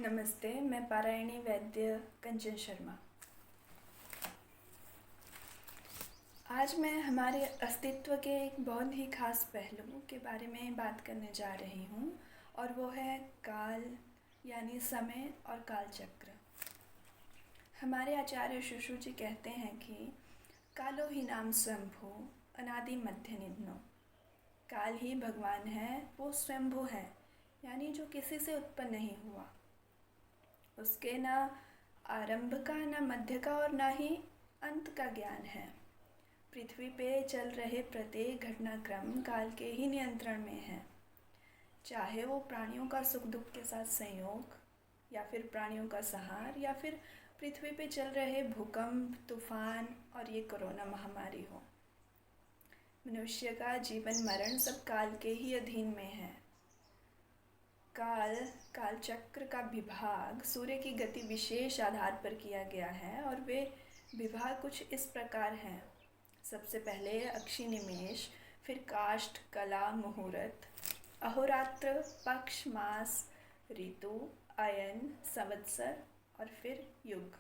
नमस्ते, मैं पारायणी वैद्य कंचन शर्मा। आज मैं हमारे अस्तित्व के एक बहुत ही खास पहलू के बारे में बात करने जा रही हूँ और वो है काल यानी समय और काल चक्र। हमारे आचार्य शुश्रु जी कहते हैं कि कालो ही नाम स्वयंभू अनादि मध्य निधनो। काल ही भगवान है, वो स्वयंभू है यानी जो किसी से उत्पन्न नहीं हुआ। उसके ना आरंभ का, ना मध्य का और ना ही अंत का ज्ञान है। पृथ्वी पे चल रहे प्रत्येक घटनाक्रम काल के ही नियंत्रण में है, चाहे वो प्राणियों का सुख दुख के साथ संयोग या फिर प्राणियों का संहार या फिर पृथ्वी पे चल रहे भूकंप, तूफान और ये कोरोना महामारी हो। मनुष्य का जीवन मरण सब काल के ही अधीन में है। काल चक्र का विभाग सूर्य की गति विशेष आधार पर किया गया है और वे विभाग कुछ इस प्रकार हैं। सबसे पहले अक्षी निमेष, फिर काष्ठ, कला, मुहूर्त, अहोरात्र, पक्ष, मास, ऋतु, अयन, संवत्सर और फिर युग।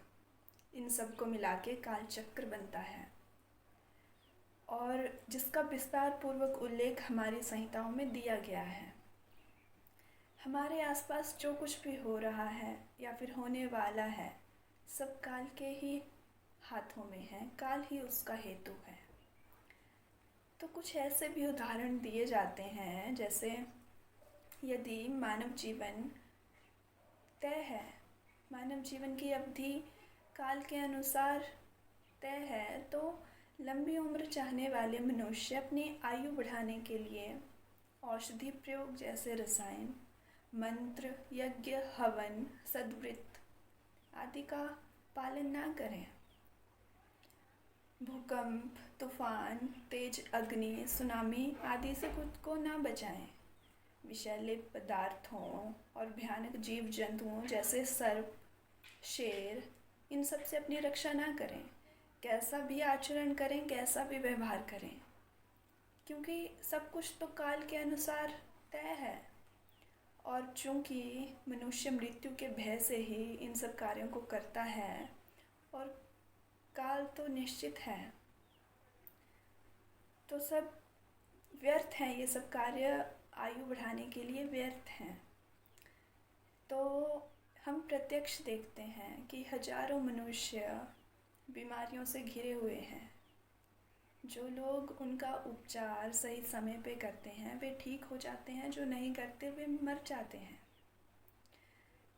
इन सब को मिला के काल चक्र बनता है और जिसका विस्तार पूर्वक उल्लेख हमारी संहिताओं में दिया गया है। हमारे आसपास जो कुछ भी हो रहा है या फिर होने वाला है, सब काल के ही हाथों में है, काल ही उसका हेतु है। तो कुछ ऐसे भी उदाहरण दिए जाते हैं, जैसे यदि मानव जीवन तय है, मानव जीवन की अवधि काल के अनुसार तय है, तो लंबी उम्र चाहने वाले मनुष्य अपनी आयु बढ़ाने के लिए औषधि प्रयोग जैसे रसायन, मंत्र, यज्ञ, हवन, सद्वृत्त आदि का पालन ना करें। भूकंप, तूफान, तेज अग्नि, सुनामी आदि से खुद को ना बचाएं। विषैले पदार्थों और भयानक जीव जंतुओं जैसे सर्प, शेर, इन सब से अपनी रक्षा ना करें। कैसा भी आचरण करें, कैसा भी व्यवहार करें, क्योंकि सब कुछ तो काल के अनुसार तय है और चूँकि मनुष्य मृत्यु के भय से ही इन सब कार्यों को करता है और काल तो निश्चित है, तो सब व्यर्थ हैं। ये सब कार्य आयु बढ़ाने के लिए व्यर्थ हैं। तो हम प्रत्यक्ष देखते हैं कि हजारों मनुष्य बीमारियों से घिरे हुए हैं। जो लोग उनका उपचार सही समय पे करते हैं वे ठीक हो जाते हैं, जो नहीं करते वे मर जाते हैं।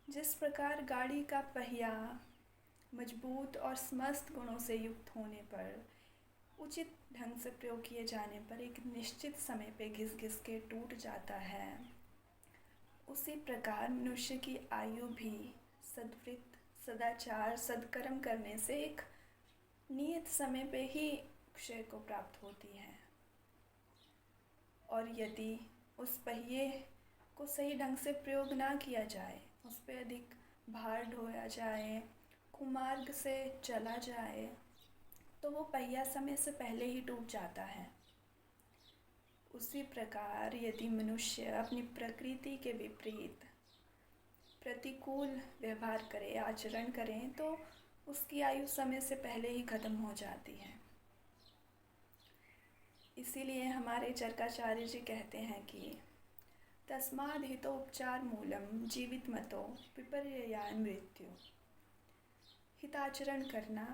जिस प्रकार गाड़ी का पहिया मजबूत और समस्त गुणों से युक्त होने पर, उचित ढंग से प्रयोग किए जाने पर एक निश्चित समय पे घिस घिस के टूट जाता है, उसी प्रकार मनुष्य की आयु भी सद्वृत्त, सदाचार, सद्कर्म करने से एक नियत समय पे ही क्षय को प्राप्त होती है। और यदि उस पहिए को सही ढंग से प्रयोग ना किया जाए, उस पर अधिक भार ढोया जाए, कुमार्ग से चला जाए, तो वो पहिया समय से पहले ही टूट जाता है। उसी प्रकार यदि मनुष्य अपनी प्रकृति के विपरीत प्रतिकूल व्यवहार करे, आचरण करें, तो उसकी आयु समय से पहले ही खत्म हो जाती है। इसीलिए हमारे चरकाचार्य जी कहते हैं कि तस्माद् हितोपचार मूलम जीवित मतो विपर्ययान् मृत्यु। हिताचरण करना,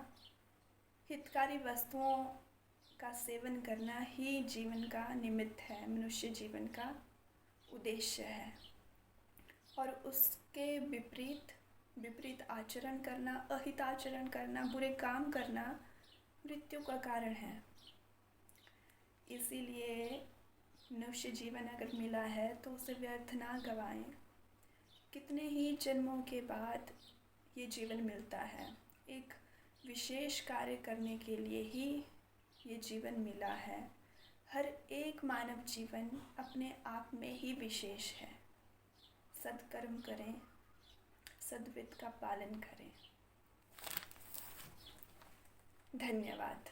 हितकारी वस्तुओं का सेवन करना ही जीवन का निमित्त है, मनुष्य जीवन का उद्देश्य है। और उसके विपरीत आचरण करना, अहिताचरण करना, बुरे काम करना मृत्यु का कारण है। इसीलिए मनुष्य जीवन अगर मिला है तो उसे व्यर्थ ना गवाएं। कितने ही जन्मों के बाद ये जीवन मिलता है, एक विशेष कार्य करने के लिए ही ये जीवन मिला है। हर एक मानव जीवन अपने आप में ही विशेष है। सद्कर्म करें, सद्वित का पालन करें। धन्यवाद।